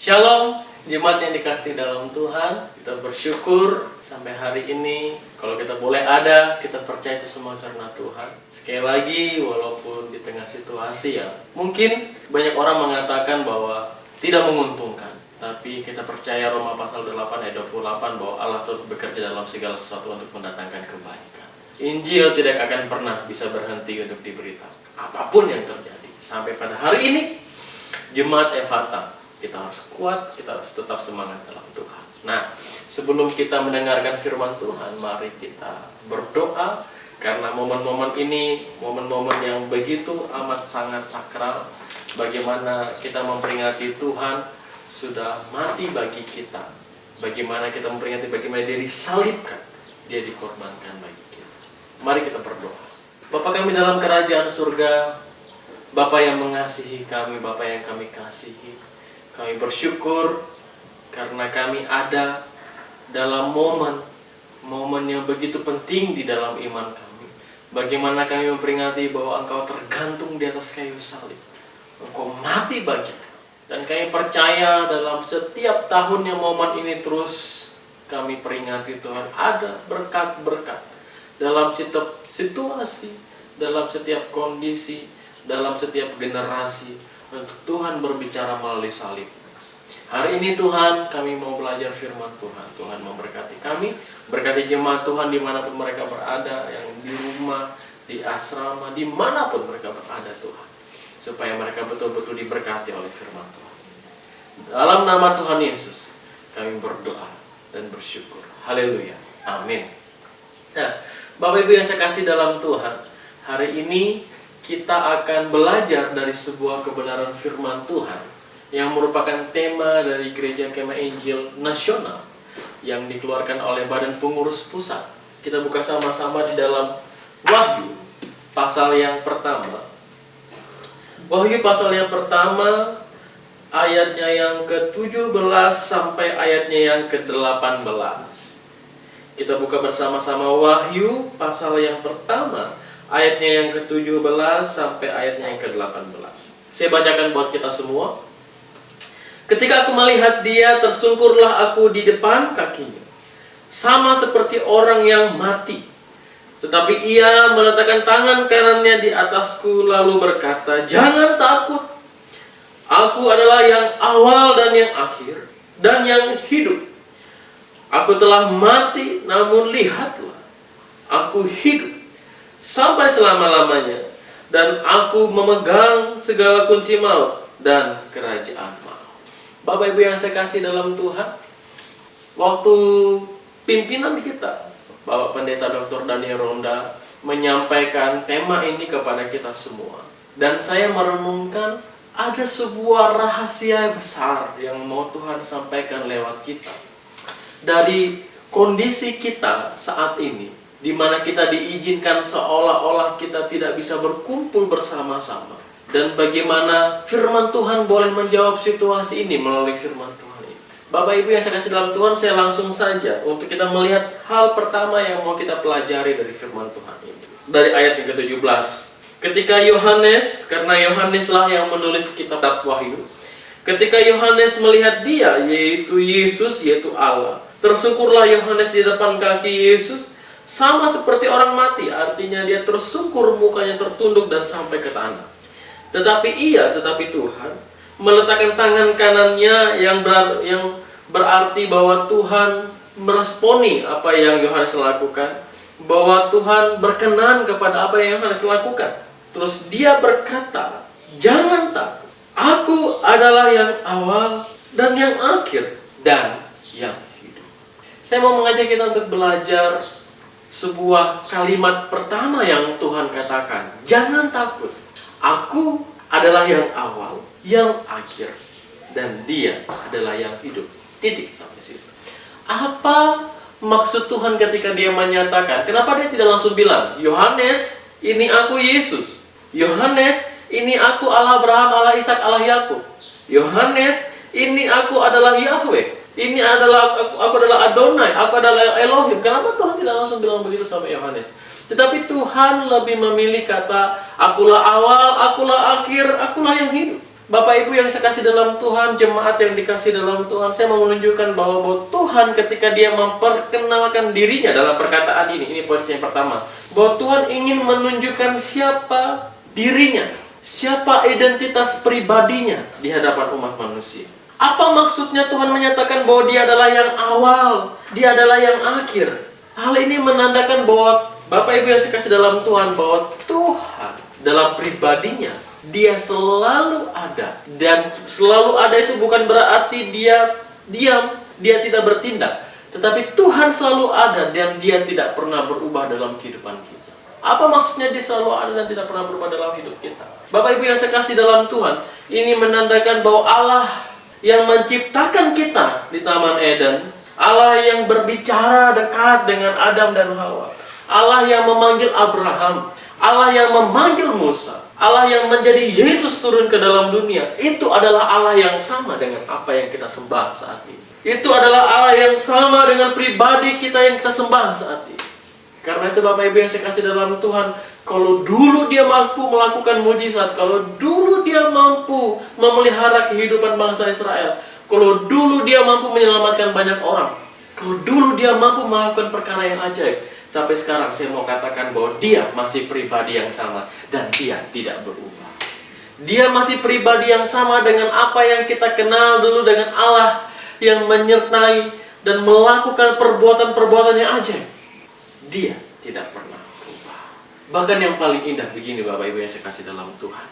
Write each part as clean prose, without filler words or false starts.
Shalom, jemaat yang dikasih dalam Tuhan. Kita bersyukur sampai hari ini. Kalau kita boleh ada, kita percaya itu semua karena Tuhan. Sekali lagi, walaupun di tengah situasi yang mungkin banyak orang mengatakan bahwa tidak menguntungkan, tapi kita percaya Roma pasal 8 ayat 28 bahwa Allah turut bekerja dalam segala sesuatu untuk mendatangkan kebaikan. Injil tidak akan pernah bisa berhenti untuk diberitakan, apapun yang terjadi. Sampai pada hari ini, jemaat Ephata, kita harus kuat, kita harus tetap semangat dalam Tuhan. Nah, sebelum kita mendengarkan firman Tuhan, mari kita berdoa. Karena momen-momen ini, momen-momen yang begitu amat sangat sakral. Bagaimana kita memperingati Tuhan sudah mati bagi kita. Bagaimana kita memperingati bagaimana Dia disalibkan, Dia dikorbankan bagi kita. Mari kita berdoa. Bapa kami dalam kerajaan surga, Bapa yang mengasihi kami, Bapa yang kami kasihi, kami bersyukur karena kami ada dalam momen yang begitu penting di dalam iman kami. Bagaimana kami memperingati bahwa Engkau tergantung di atas kayu salib, Engkau mati bagi kami. Dan kami percaya dalam setiap tahunnya momen ini terus kami peringati Tuhan, ada berkat-berkat dalam setiap situasi, dalam setiap kondisi, dalam setiap generasi, untuk Tuhan berbicara melalui salib. Hari ini Tuhan, kami mau belajar firman Tuhan. Tuhan memberkati kami, berkati jemaat Tuhan dimanapun mereka berada, yang di rumah, di asrama, dimanapun mereka berada Tuhan, supaya mereka betul-betul diberkati oleh firman Tuhan. Dalam nama Tuhan Yesus, kami berdoa dan bersyukur. Haleluya, amin. Nah, Bapak Ibu yang saya kasih dalam Tuhan, hari ini kita akan belajar dari sebuah kebenaran firman Tuhan yang merupakan tema dari Gereja Kemah Injil Nasional yang dikeluarkan oleh Badan Pengurus Pusat. Kita buka sama-sama di dalam Wahyu pasal yang pertama. Wahyu pasal yang pertama, ayatnya yang ke-17 sampai ayatnya yang ke-18. Kita buka bersama-sama Wahyu pasal yang pertama, ayatnya yang ke-17 sampai ayatnya yang ke-18. Saya bacakan buat kita semua. Ketika aku melihat Dia, tersungkurlah aku di depan kakinya, sama seperti orang yang mati. Tetapi Ia meletakkan tangan kanannya di atasku, lalu berkata, "Jangan takut. Aku adalah yang awal dan yang akhir, dan yang hidup. Aku telah mati, namun lihatlah, aku hidup sampai selama-lamanya, dan aku memegang segala kunci maut dan kerajaan maut." Bapak Ibu yang saya kasih dalam Tuhan, waktu pimpinan kita, Bapak Pendeta Dr. Daniel Ronda, menyampaikan tema ini kepada kita semua, dan saya merenungkan ada sebuah rahasia besar yang mau Tuhan sampaikan lewat kita. Dari kondisi kita saat ini, di mana kita diizinkan seolah-olah kita tidak bisa berkumpul bersama-sama, dan bagaimana firman Tuhan boleh menjawab situasi ini melalui firman Tuhan ini. Bapak Ibu yang saya kasih dalam Tuhan, saya langsung saja untuk kita melihat hal pertama yang mau kita pelajari dari firman Tuhan ini. Dari ayat yang ke-17. Ketika Yohanes, karena Yohaneslah yang menulis kitab Wahyu, ketika Yohanes melihat Dia, yaitu Yesus, yaitu Allah, tersungkurlah Yohanes di depan kaki Yesus, sama seperti orang mati. Artinya dia tersungkur, mukanya tertunduk dan sampai ke tanah. Tetapi Tuhan meletakkan tangan kanannya yang berarti bahwa Tuhan meresponi apa yang Yohanes lakukan, bahwa Tuhan berkenan kepada apa yang Yohanes lakukan. Terus Dia berkata, "Jangan takut. Aku adalah yang awal dan yang akhir dan yang hidup." Saya mau mengajak kita untuk belajar sebuah kalimat pertama yang Tuhan katakan, "Jangan takut. Aku adalah yang awal, yang akhir, dan Dia adalah yang hidup." Titik sampai situ. Apa maksud Tuhan ketika Dia menyatakan? Kenapa Dia tidak langsung bilang, "Yohanes, ini aku Yesus. Yohanes, ini aku Allah Abraham, Allah Ishak, Allah Yakub. Yohanes, ini aku adalah Yahweh. Ini adalah aku adalah Adonai, aku adalah Elohim." Kenapa Tuhan tidak langsung bilang begitu sama Yohanes? Tetapi Tuhan lebih memilih kata, "Akulah awal, akulah akhir, akulah yang hidup." Bapak Ibu yang saya kasih dalam Tuhan, jemaat yang dikasih dalam Tuhan, saya mau menunjukkan bahwa Tuhan ketika dia memperkenalkan dirinya dalam perkataan ini poin yang pertama, bahwa Tuhan ingin menunjukkan siapa dirinya, siapa identitas pribadinya di hadapan umat manusia. Apa maksudnya Tuhan menyatakan bahwa dia adalah yang awal, dia adalah yang akhir? Hal ini menandakan bahwa Bapak Ibu yang saya kasih dalam Tuhan, bahwa Tuhan dalam pribadinya, dia selalu ada. Dan selalu ada itu bukan berarti dia diam, dia tidak bertindak. Tetapi Tuhan selalu ada dan dia tidak pernah berubah dalam kehidupan kita. Apa maksudnya dia selalu ada dan tidak pernah berubah dalam hidup kita? Bapak Ibu yang saya kasih dalam Tuhan, ini menandakan bahwa Allah yang menciptakan kita di Taman Eden, Allah yang berbicara dekat dengan Adam dan Hawa, Allah yang memanggil Abraham, Allah yang memanggil Musa, Allah yang menjadi Yesus turun ke dalam dunia, itu adalah Allah yang sama dengan apa yang kita sembah saat ini. Itu adalah Allah yang sama dengan pribadi kita yang kita sembah saat ini. Karena itu Bapak Ibu yang saya kasih dalam Tuhan, kalau dulu dia mampu melakukan mujizat, kalau dulu dia mampu memelihara kehidupan bangsa Israel, kalau dulu dia mampu menyelamatkan banyak orang, kalau dulu dia mampu melakukan perkara yang ajaib, sampai sekarang saya mau katakan bahwa dia masih pribadi yang sama dan dia tidak berubah. Dia masih pribadi yang sama dengan apa yang kita kenal dulu, dengan Allah yang menyertai dan melakukan perbuatan-perbuatan yang ajaib. Dia tidak pernah berubah. Bahkan yang paling indah begini Bapak Ibu yang saya kasih dalam Tuhan,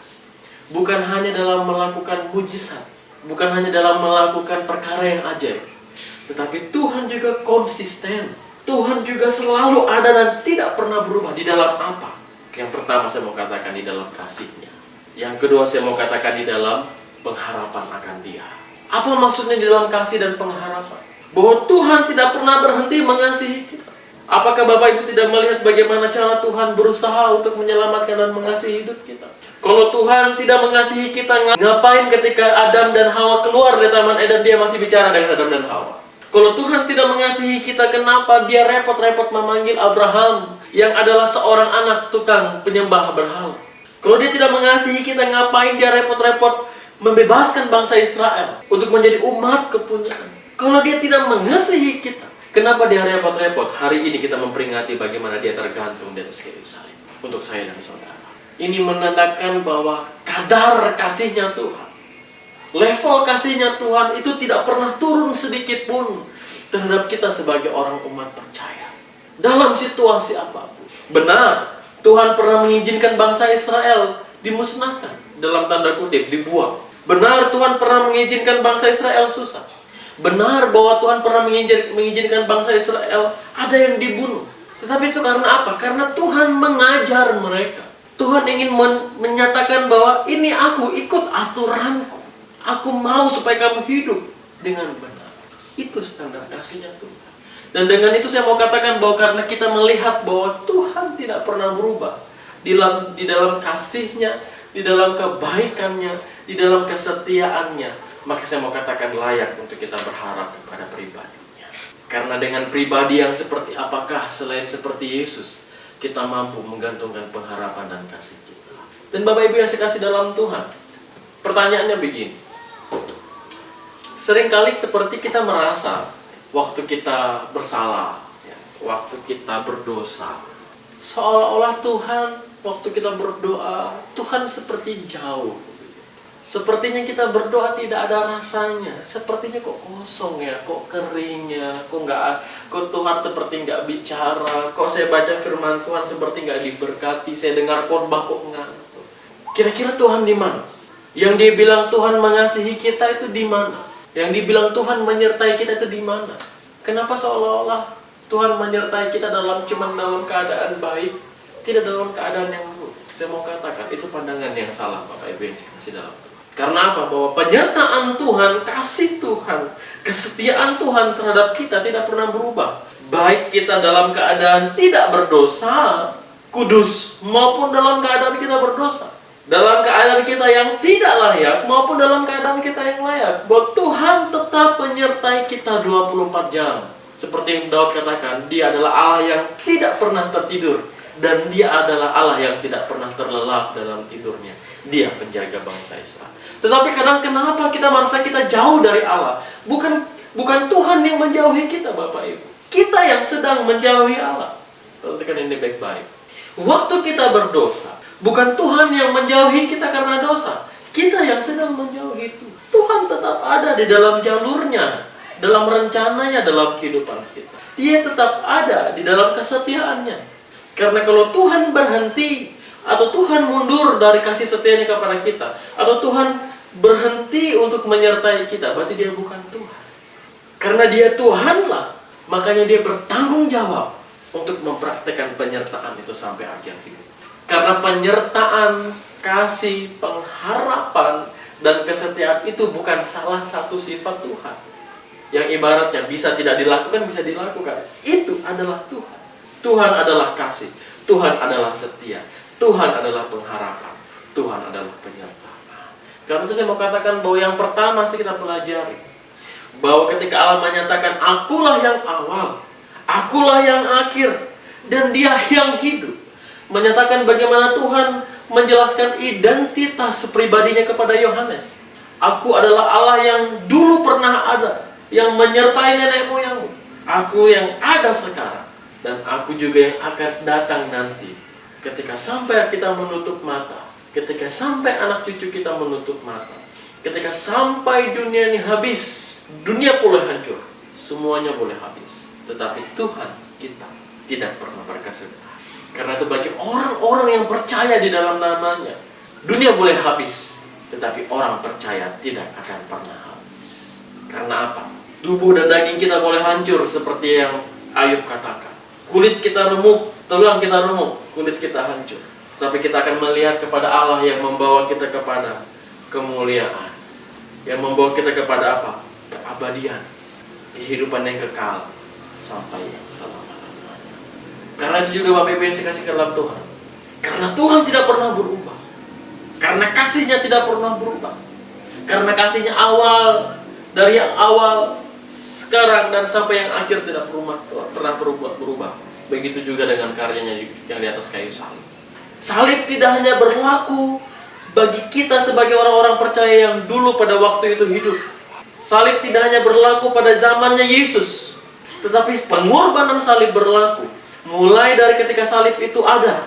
bukan hanya dalam melakukan mujizat, bukan hanya dalam melakukan perkara yang ajaib, tetapi Tuhan juga konsisten. Tuhan juga selalu ada dan tidak pernah berubah. Di dalam apa? Yang pertama saya mau katakan di dalam kasih-Nya. Yang kedua saya mau katakan di dalam pengharapan akan Dia. Apa maksudnya di dalam kasih dan pengharapan? Bahwa Tuhan tidak pernah berhenti mengasihi kita. Apakah Bapak Ibu tidak melihat bagaimana cara Tuhan berusaha untuk menyelamatkan dan mengasihi hidup kita? Kalau Tuhan tidak mengasihi kita, ngapain ketika Adam dan Hawa keluar dari Taman Eden, dia masih bicara dengan Adam dan Hawa? Kalau Tuhan tidak mengasihi kita, kenapa dia repot-repot memanggil Abraham yang adalah seorang anak tukang penyembah berhala? Kalau dia tidak mengasihi kita, ngapain dia repot-repot membebaskan bangsa Israel untuk menjadi umat kepunyaan? Kalau dia tidak mengasihi kita, kenapa dia repot-repot? Hari ini kita memperingati bagaimana dia tergantung di atas kayu salib untuk saya dan saudara. Ini menandakan bahwa kadar kasihnya Tuhan, level kasihnya Tuhan itu tidak pernah turun sedikit pun terhadap kita sebagai orang umat percaya. Dalam situasi apapun. Benar, Tuhan pernah mengizinkan bangsa Israel dimusnahkan, dalam tanda kutip, dibuang. Benar, Tuhan pernah mengizinkan bangsa Israel susah. Benar bahwa Tuhan pernah mengizinkan bangsa Israel ada yang dibunuh. Tetapi itu karena apa? Karena Tuhan mengajar mereka. Tuhan ingin menyatakan bahwa ini aku, ikut aturanku. Aku mau supaya kamu hidup dengan benar. Itu standar kasihnya Tuhan. Dan dengan itu saya mau katakan bahwa karena kita melihat bahwa Tuhan tidak pernah berubah di dalam kasihnya, di dalam kebaikannya, di dalam kesetiaannya, maka saya mau katakan layak untuk kita berharap kepada pribadinya. Karena dengan pribadi yang seperti apakah selain seperti Yesus kita mampu menggantungkan pengharapan dan kasih kita. Dan Bapak Ibu yang saya kasih dalam Tuhan, pertanyaannya begini. Seringkali seperti kita merasa waktu kita bersalah, waktu kita berdosa, seolah-olah Tuhan waktu kita berdoa, Tuhan seperti jauh. Sepertinya kita berdoa tidak ada rasanya. Sepertinya kok kosong ya, kok kering ya, kok Tuhan seperti nggak bicara. Kok saya baca firman Tuhan seperti nggak diberkati. Saya dengar khotbah kok ngantuk. Kira-kira Tuhan di mana? Yang dia bilang Tuhan mengasihi kita itu di mana? Yang dibilang Tuhan menyertai kita itu di mana? Kenapa seolah-olah Tuhan menyertai kita cuma dalam keadaan baik, tidak dalam keadaan yang buruk? Saya mau katakan itu pandangan yang salah Bapak Ibu yang saya kasih dalam Tuhan. Karena apa? Bahwa penyertaan Tuhan, kasih Tuhan, kesetiaan Tuhan terhadap kita tidak pernah berubah. Baik kita dalam keadaan tidak berdosa, kudus, maupun dalam keadaan kita berdosa. Dalam keadaan kita yang tidak layak, maupun dalam keadaan kita yang layak. Bahwa Tuhan tetap menyertai kita 24 jam. Seperti yang Daud katakan, Dia adalah Allah yang tidak pernah tertidur. Dan Dia adalah Allah yang tidak pernah terlelap dalam tidurnya. Dia penjaga bangsa Israel. Tetapi kadang kenapa kita merasa kita jauh dari Allah? Bukan Tuhan yang menjauhi kita, Bapak Ibu. Kita yang sedang menjauhi Allah. Perhatikan ini baik-baik. Waktu kita berdosa, bukan Tuhan yang menjauhi kita karena dosa. Kita yang sedang menjauhi itu. Tuhan tetap ada di dalam jalurnya, dalam rencananya dalam kehidupan kita. Dia tetap ada di dalam kesetiaannya. Karena kalau Tuhan berhenti, atau Tuhan mundur dari kasih setianya kepada kita, atau Tuhan berhenti untuk menyertai kita, berarti dia bukan Tuhan. Karena dia Tuhanlah, makanya dia bertanggung jawab untuk mempraktekkan penyertaan itu sampai akhir hidup. Karena penyertaan, kasih, pengharapan, dan kesetiaan itu bukan salah satu sifat Tuhan. Yang ibaratnya bisa tidak dilakukan, bisa dilakukan. Itu adalah Tuhan. Tuhan adalah kasih. Tuhan adalah setia. Tuhan adalah pengharapan. Tuhan adalah penyertaan. Karena itu saya mau katakan bahwa yang pertama sih kita pelajari, bahwa ketika Allah menyatakan akulah yang awal, akulah yang akhir, dan dia yang hidup, menyatakan bagaimana Tuhan menjelaskan identitas pribadinya kepada Yohanes. Aku adalah Allah yang dulu pernah ada, yang menyertai nenek moyangmu. Aku yang ada sekarang, dan aku juga yang akan datang nanti. Ketika sampai kita menutup mata, ketika sampai anak cucu kita menutup mata, ketika sampai dunia ini habis, dunia boleh hancur, semuanya boleh habis, tetapi Tuhan kita tidak pernah berkesudahan. Karena itu bagi orang-orang yang percaya di dalam namanya, dunia boleh habis, tetapi orang percaya tidak akan pernah habis. Karena apa? Tubuh dan daging kita boleh hancur seperti yang Ayub katakan. Kulit kita remuk, tulang kita remuk, kulit kita hancur. Tapi kita akan melihat kepada Allah yang membawa kita kepada kemuliaan, yang membawa kita kepada apa? Keabadian, kehidupan yang kekal sampai yang selama-lamanya. Karena itu juga Bapak Ibu yang saya kasih ke dalam Tuhan. Karena Tuhan tidak pernah berubah. Karena kasihnya tidak pernah berubah. Karena kasihnya awal, dari yang awal, sekarang dan sampai yang akhir tidak pernah berubah. Begitu juga dengan karyanya yang di atas kayu salib. Salib tidak hanya berlaku bagi kita sebagai orang-orang percaya yang dulu pada waktu itu hidup. Salib tidak hanya berlaku pada zamannya Yesus, tetapi pengorbanan salib berlaku mulai dari ketika salib itu ada.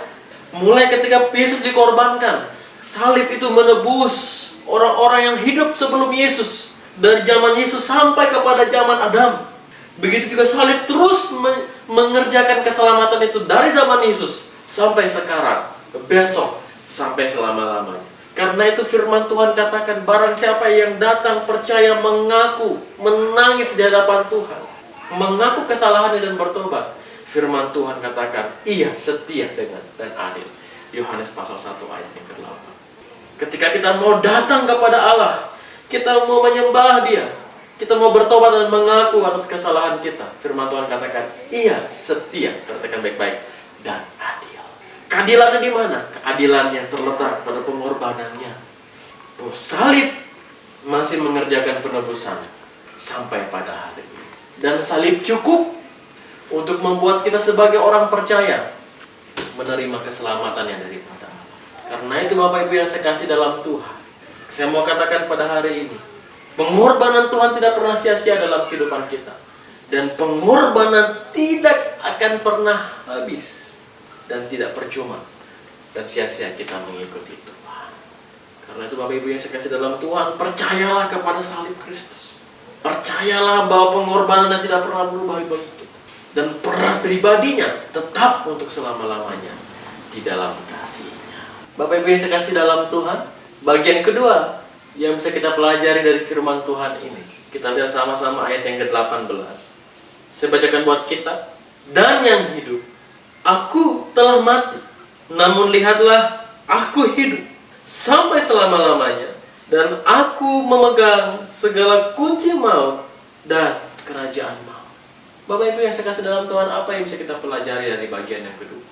Mulai ketika Yesus dikorbankan, salib itu menebus orang-orang yang hidup sebelum Yesus. Dari zaman Yesus sampai kepada zaman Adam. Begitu juga salib terus mengerjakan keselamatan itu dari zaman Yesus sampai sekarang, besok, sampai selama-lamanya. Karena itu firman Tuhan katakan, barang siapa yang datang percaya, mengaku, menangis di hadapan Tuhan, mengaku kesalahannya dan bertobat, firman Tuhan katakan, ia setia dengan dan adil. Yohanes pasal 1 ayat yang ke-8. Ketika kita mau datang kepada Allah, kita mau menyembah Dia, kita mau bertobat dan mengaku atas kesalahan kita, firman Tuhan katakan, ia setia, perhatikan baik-baik, dan adil. Keadilannya di mana? Keadilannya terletak pada pengorbanannya. Bahwa salib masih mengerjakan penebusan sampai pada hari ini. Dan salib cukup untuk membuat kita sebagai orang percaya menerima keselamatan yang daripada Allah. Karena itu Bapak Ibu yang saya kasih dalam Tuhan, saya mau katakan pada hari ini, pengorbanan Tuhan tidak pernah sia-sia dalam kehidupan kita. Dan pengorbanan tidak akan pernah habis. Dan tidak percuma. Dan sia-sia kita mengikuti Tuhan. Karena itu Bapak Ibu yang saya kasih dalam Tuhan, percayalah kepada salib Kristus. Percayalah bahwa pengorbanannya tidak pernah berubah bagi kita. Dan peran pribadinya tetap untuk selama-lamanya di dalam kasih-Nya. Bapak Ibu yang saya kasih dalam Tuhan, bagian kedua yang bisa kita pelajari dari firman Tuhan ini, kita lihat sama-sama ayat yang ke-18. Saya bacakan buat kita. Dan yang hidup, aku telah mati, namun lihatlah, aku hidup sampai selama-lamanya, dan aku memegang segala kunci maut dan kerajaan maut. Bapak Ibu yang saya kasih dalam Tuhan, apa yang bisa kita pelajari dari bagian yang kedua?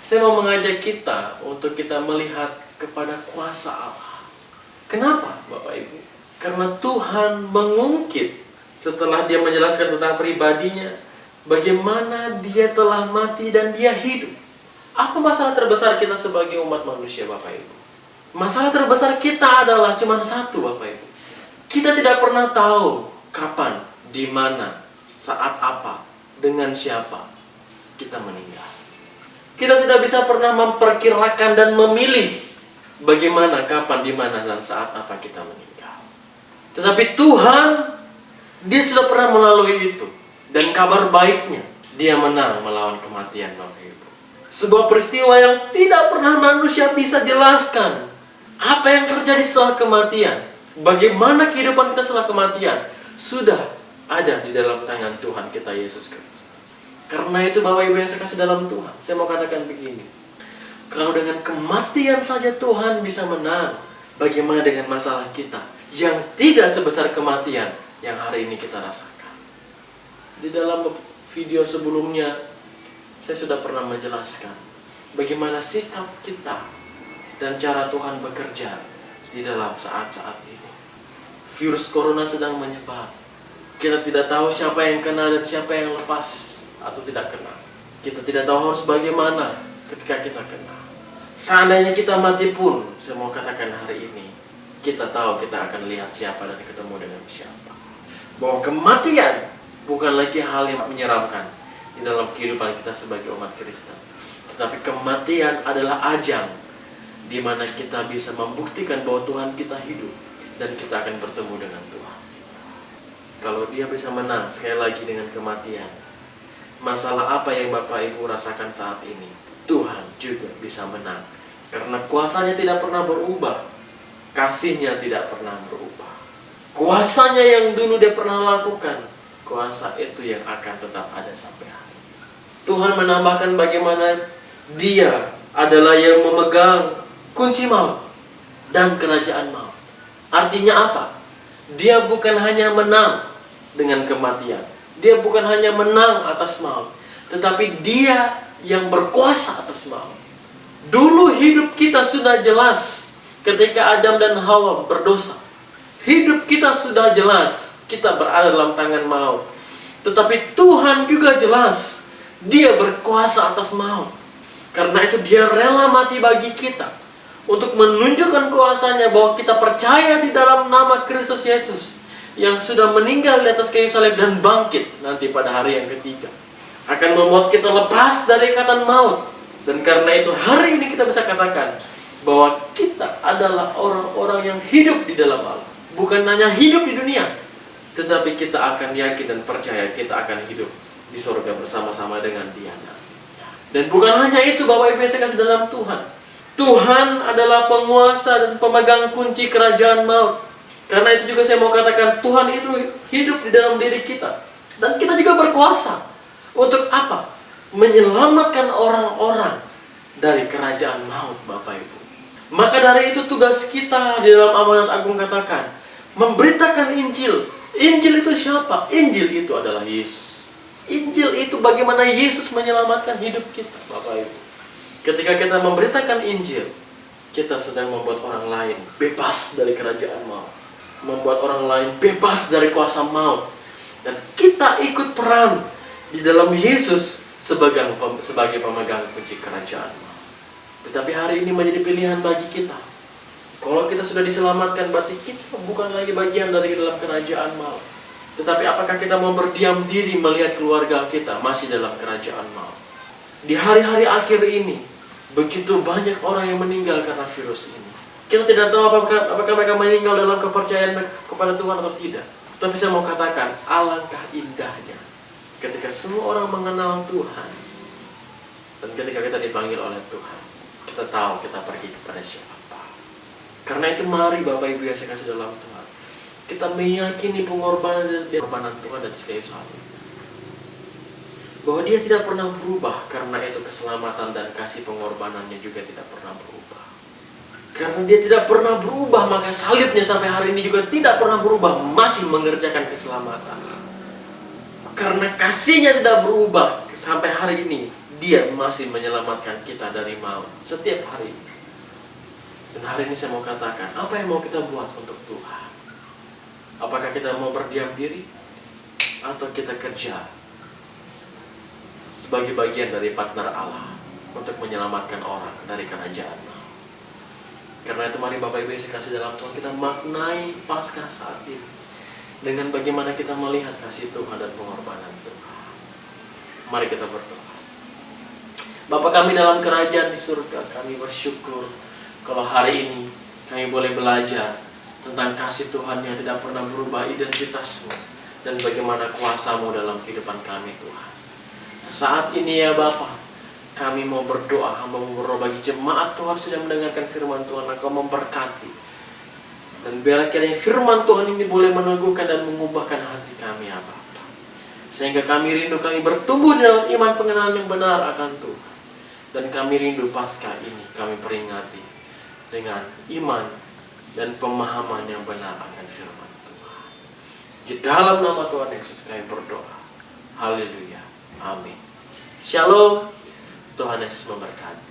Saya mau mengajak kita untuk kita melihat kepada kuasa Allah. Kenapa Bapak Ibu? Karena Tuhan mengungkit setelah Dia menjelaskan tentang pribadinya, bagaimana Dia telah mati dan Dia hidup. Apa masalah terbesar kita sebagai umat manusia Bapak Ibu? Masalah terbesar kita adalah cuma satu, Bapak Ibu. Kita tidak pernah tahu kapan, di mana, saat apa, dengan siapa kita meninggal. Kita tidak bisa pernah memperkirakan dan memilih bagaimana, kapan, di mana, dan saat apa kita meninggal. Tetapi Tuhan, Dia sudah pernah melalui itu. Dan kabar baiknya, Dia menang melawan kematian, Bapak Ibu. Sebuah peristiwa yang tidak pernah manusia bisa jelaskan. Apa yang terjadi setelah kematian? Bagaimana kehidupan kita setelah kematian? Sudah ada di dalam tangan Tuhan kita Yesus Kristus. Karena itu Bapak Ibu yang saya kasih dalam Tuhan, saya mau katakan begini. Kalau dengan kematian saja Tuhan bisa menang, bagaimana dengan masalah kita yang tidak sebesar kematian yang hari ini kita rasakan? Di dalam video sebelumnya, saya sudah pernah menjelaskan bagaimana sikap kita dan cara Tuhan bekerja di dalam saat-saat ini. Virus corona sedang menyebar. Kita tidak tahu siapa yang kena dan siapa yang lepas atau tidak kena. Kita tidak tahu harus bagaimana ketika kita kena. Seandainya kita mati pun, saya mau katakan hari ini, kita tahu kita akan lihat siapa dan ketemu dengan siapa. Bahwa kematian bukan lagi hal yang menyeramkan di dalam kehidupan kita sebagai umat Kristen. Tetapi kematian adalah ajang di mana kita bisa membuktikan bahwa Tuhan kita hidup dan kita akan bertemu dengan Tuhan. Kalau Dia bisa menang sekali lagi dengan kematian, masalah apa yang Bapak Ibu rasakan saat ini, Tuhan juga bisa menang. Karena kuasanya tidak pernah berubah, kasihnya tidak pernah berubah. Kuasanya yang dulu Dia pernah lakukan, kuasa itu yang akan tetap ada sampai hari ini. Tuhan menambahkan bagaimana Dia adalah yang memegang kunci maut dan kerajaan maut. Artinya apa? Dia bukan hanya menang dengan kematian. Dia bukan hanya menang atas maut, tetapi Dia yang berkuasa atas maut. Dulu hidup kita sudah jelas ketika Adam dan Hawa berdosa. Hidup kita sudah jelas kita berada dalam tangan maut. Tetapi Tuhan juga jelas Dia berkuasa atas maut. Karena itu Dia rela mati bagi kita, untuk menunjukkan kuasanya bahwa kita percaya di dalam nama Kristus Yesus yang sudah meninggal di atas kayu salib dan bangkit nanti pada hari yang ketiga, akan membuat kita lepas dari ikatan maut. Dan karena itu hari ini kita bisa katakan bahwa kita adalah orang-orang yang hidup di dalam Allah. Bukan hanya hidup di dunia, tetapi kita akan yakin dan percaya kita akan hidup di surga bersama-sama dengan Dia. Dan bukan hanya itu Bapak Ibu yang saya kasih dalam Tuhan, Tuhan adalah penguasa dan pemegang kunci kerajaan maut. Karena itu juga saya mau katakan Tuhan itu hidup di dalam diri kita. Dan kita juga berkuasa. Untuk apa? Menyelamatkan orang-orang dari kerajaan maut, Bapak Ibu. Maka dari itu tugas kita di dalam amanat agung katakan, memberitakan Injil. Injil itu siapa? Injil itu adalah Yesus. Injil itu bagaimana Yesus menyelamatkan hidup kita, Bapak Ibu. Ketika kita memberitakan Injil, kita sedang membuat orang lain bebas dari kerajaan maut, membuat orang lain bebas dari kuasa maut, dan kita ikut peran di dalam Yesus sebagai pemegang kunci kerajaan maut. Tetapi hari ini menjadi pilihan bagi kita. Kalau kita sudah diselamatkan, berarti kita bukan lagi bagian dari dalam kerajaan maut. Tetapi apakah kita mau berdiam diri melihat keluarga kita masih dalam kerajaan maut? Di hari-hari akhir ini, begitu banyak orang yang meninggal karena virus ini. Kita tidak tahu apakah mereka meninggal dalam kepercayaan kepada Tuhan atau tidak. Tapi saya mau katakan, alangkah indahnya ketika semua orang mengenal Tuhan. Dan ketika kita dipanggil oleh Tuhan, kita tahu kita pergi kepada siapa. Karena itu mari Bapak Ibu yang saya kasih dalam Tuhan, kita meyakini pengorbanan Tuhan dan kayu salib, bahwa Dia tidak pernah berubah. Karena itu keselamatan dan kasih pengorbanannya juga tidak pernah berubah. Karena Dia tidak pernah berubah, maka salibnya sampai hari ini juga tidak pernah berubah, masih mengerjakan keselamatan. Karena kasihnya tidak berubah sampai hari ini, Dia masih menyelamatkan kita dari maut setiap hari. Dan hari ini saya mau katakan, apa yang mau kita buat untuk Tuhan? Apakah kita mau berdiam diri atau kita kerja sebagai bagian dari partner Allah untuk menyelamatkan orang dari kerajaan maut? Karena itu mari Bapak Ibu yang saya kasih dalam Tuhan, kita maknai Paskah saat ini dengan bagaimana kita melihat kasih Tuhan dan pengorbanan Tuhan. Mari kita berdoa. Bapa kami dalam kerajaan di surga, kami bersyukur kalau hari ini kami boleh belajar tentang kasih Tuhan yang tidak pernah berubah, identitasmu, dan bagaimana kuasa-Mu dalam kehidupan kami Tuhan. Saat ini ya Bapa, kami mau berdoa, hamba mau berdoa bagi jemaat Tuhan sudah mendengarkan firman Tuhan, Engkau memberkati. Dan biarlah kiranya firman Tuhan ini boleh meneguhkan dan mengubahkan hati kami ya Bapa. Sehingga kami rindu, kami bertumbuh dalam iman pengenalan yang benar akan Tuhan. Dan kami rindu Paskah ini kami peringati dengan iman dan pemahaman yang benar akan firman Tuhan. Di dalam nama Tuhan Yesus kami berdoa. Haleluya. Amin. Shalom. Tuhan Yesus memberkati.